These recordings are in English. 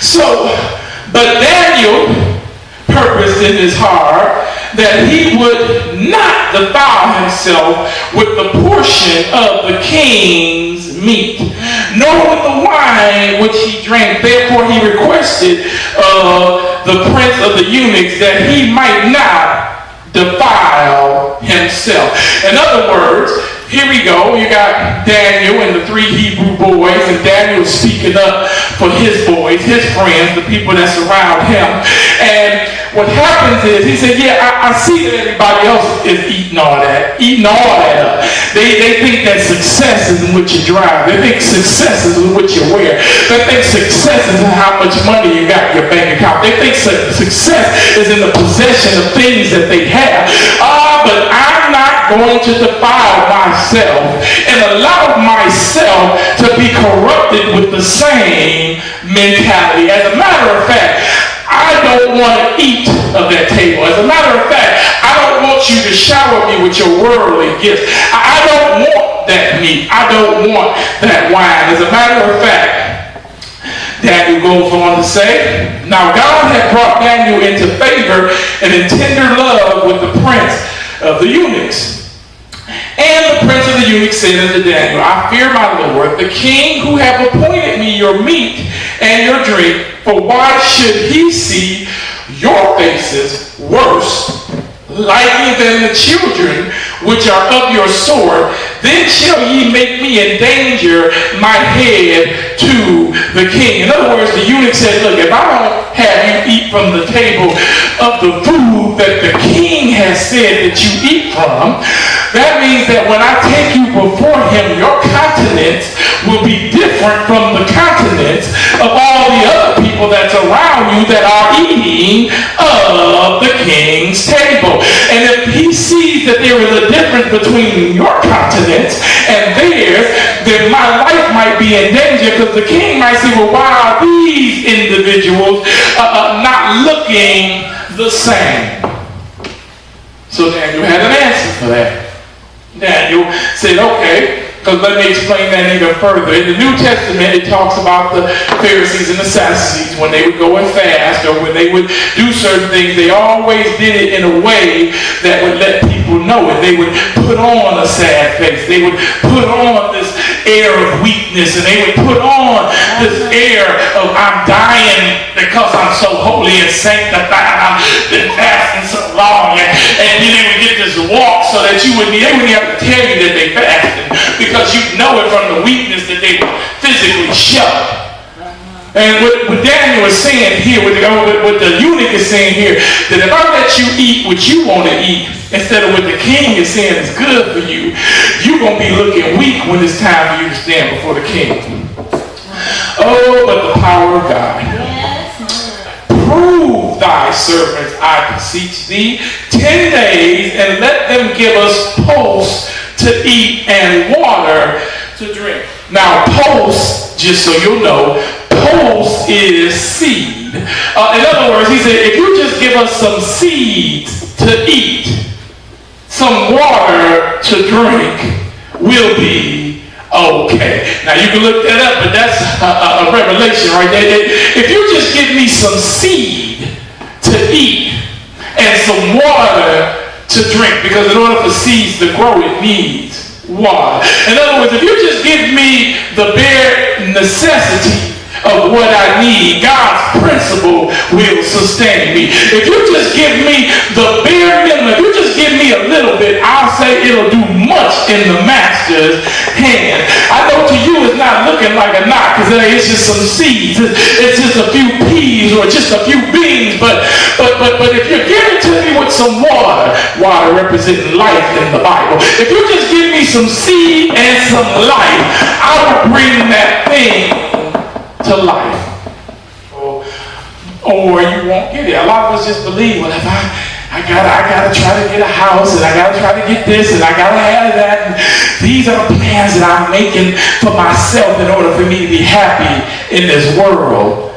So, but Daniel purposed in his heart that he would not defile himself with the portion of the king's meat, nor with the wine which he drank. Therefore he requested of the prince of the eunuchs that he might not defile himself. In other words, here we go. You got Daniel and the 3 Hebrew boys, and Daniel speaking up for his boys, his friends, the people that surround him. And what happens is, he said, yeah, I see that everybody else is eating all that up. They think that success is in what you drive. They think success is in what you wear. They think success is in how much money you got in your bank account. They think success is in the possession of things that they have. But I'm not going to defile myself and allow myself to be corrupted with the same mentality. As a matter of fact, I don't want to eat of that table. As a matter of fact, I don't want you to shower me with your worldly gifts. I don't want that meat. I don't want that wine. As a matter of fact, Daniel goes on to say, now God had brought Daniel into favor and in tender love with the prince of the eunuchs. And the prince of the eunuchs said unto Daniel, I fear my Lord, the king who have appointed me your meat and your drink, for why should he see your faces worse, likely than the children which are of your sword? Then shall ye make me endanger my head to the king. In other words, the eunuch said, look, if I don't have you eat from the table of the food that the king has said that you eat from, that means that when I take you before him, your countenance will be different from the countenance of all the other people that's around you that are eating of the king's table. And if he sees that there is a difference between your countenance and theirs, then my life might be in danger, because the king might say, well, why are these individuals not looking the same? So Daniel had an answer for that. Daniel said, okay, because let me explain that even further. In the New Testament, it talks about the Pharisees and the Sadducees. When they would go and fast, or when they would do certain things, they always did it in a way that would let people know it. They would put on a sad face. They would put on this air of weakness, and they would put on this air of, I'm dying because I'm so holy and sanctified. I've been fasting so long. And then they would get this walk so that they wouldn't have to tell you that they fasted, because you know it from the weakness that they physically show. And what Daniel is saying here, what the eunuch is saying here, that if I let you eat what you want to eat, instead of what the king is saying is good for you, you're going to be looking weak when it's time for you to stand before the king. Oh, but the power of God. Prove thy servants, I beseech thee, 10 days, and let them give us pulse to eat and water to drink. Now, pulse, just so you'll know, pulse is seed. In other words, he said, if you just give us some seeds to eat, some water to drink, we'll be okay. Now, you can look that up, but that's a revelation right there. If you just give me some seed to eat and some water to drink, because in order for seeds to grow, it needs water. In other words, if you just give me the bare necessity of what I need, God's principle will sustain me. If you just give me the bare minimum, if you just give me a little bit, I'll say it'll do much in the master's hand. I know to you it's not looking like a knot, because it's just some seeds. It's just a few peas or just a few beans. But if you give it to me with some water representing life in the Bible, if you just give me some seed and some life, I will bring that thing to life. Or you won't get it. A lot of us just believe, well, if I gotta try to get a house, and I gotta try to get this, and I gotta have that, and these are the plans that I'm making for myself in order for me to be happy in this world.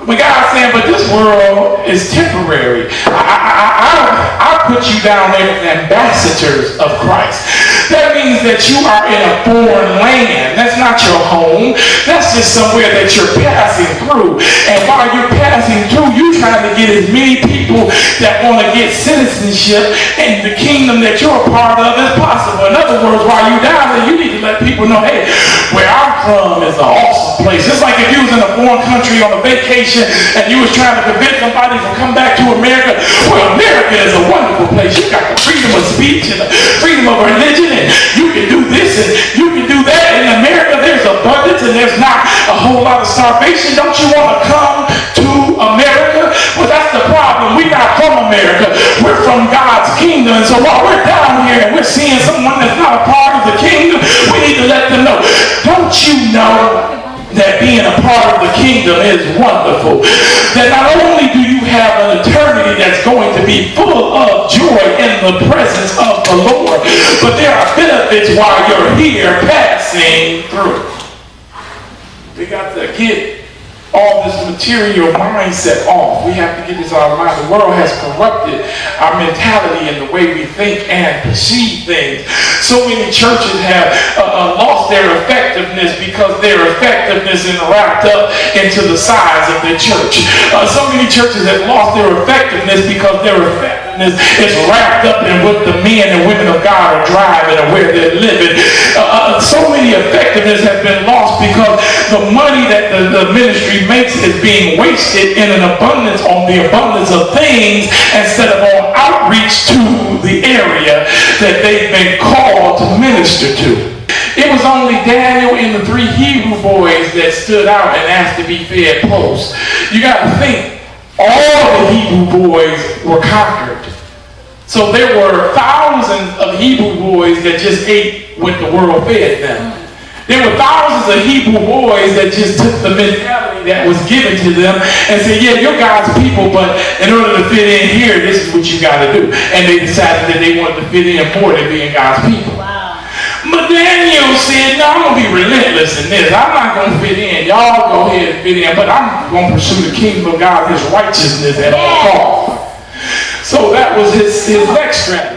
When God's saying, but this world is temporary. I put you down there as ambassadors of Christ. That means that you are in a foreign land. That's not your home. That's just somewhere that you're passing through. And while you're passing through, you're trying to get as many people that want to get citizenship in the kingdom that you're a part of as possible. In other words, while you're down there, you need to let people know, hey, where I'm from is an awesome place. Just like if you was in a foreign country on a vacation and you was trying to convince somebody to come back to America, well, America is a wonderful place. You got the freedom of speech and the freedom of religion, and you can do this and you can do that. In America, there's abundance and there's not a whole lot of starvation. Don't you want to come to America? Well, that's the problem. We're not from America. We're from God's kingdom. And so while we're down here and we're seeing someone that's not a part of the kingdom, we need to let them know, don't you know that being a part of the kingdom is wonderful? That not only do you have an eternity that's going to be full of joy in the presence of the Lord, but there are benefits while you're here passing through. We got to get all this material mindset off. We have to get this out of mind. The world has corrupted our mentality and the way we think and perceive things. So many churches have lost their effectiveness because their effectiveness is wrapped up into the size of their church. So many churches have lost their effectiveness because their effectiveness is wrapped up in what the men and women of God are driving and where they're living. So many effectiveness has been lost because the money that the ministry makes is being wasted in an abundance on the abundance of things instead of on outreach to the area that they've been called to minister to. It was only Daniel and the 3 Hebrew boys that stood out and asked to be fed post. You got to think, all the Hebrew boys were conquered. So there were thousands of Hebrew boys that just ate what the world fed them. There were thousands of Hebrew boys that just took the mentality that was given to them and said, yeah, you're God's people, but in order to fit in here, this is what you got to do. And they decided that they wanted to fit in more than being God's people. Wow. But Daniel said, no, I'm going to be relentless in this. I'm not going to fit in. Y'all go ahead and fit in, but I'm going to pursue the kingdom of God, his righteousness at all costs. So that was his next strategy.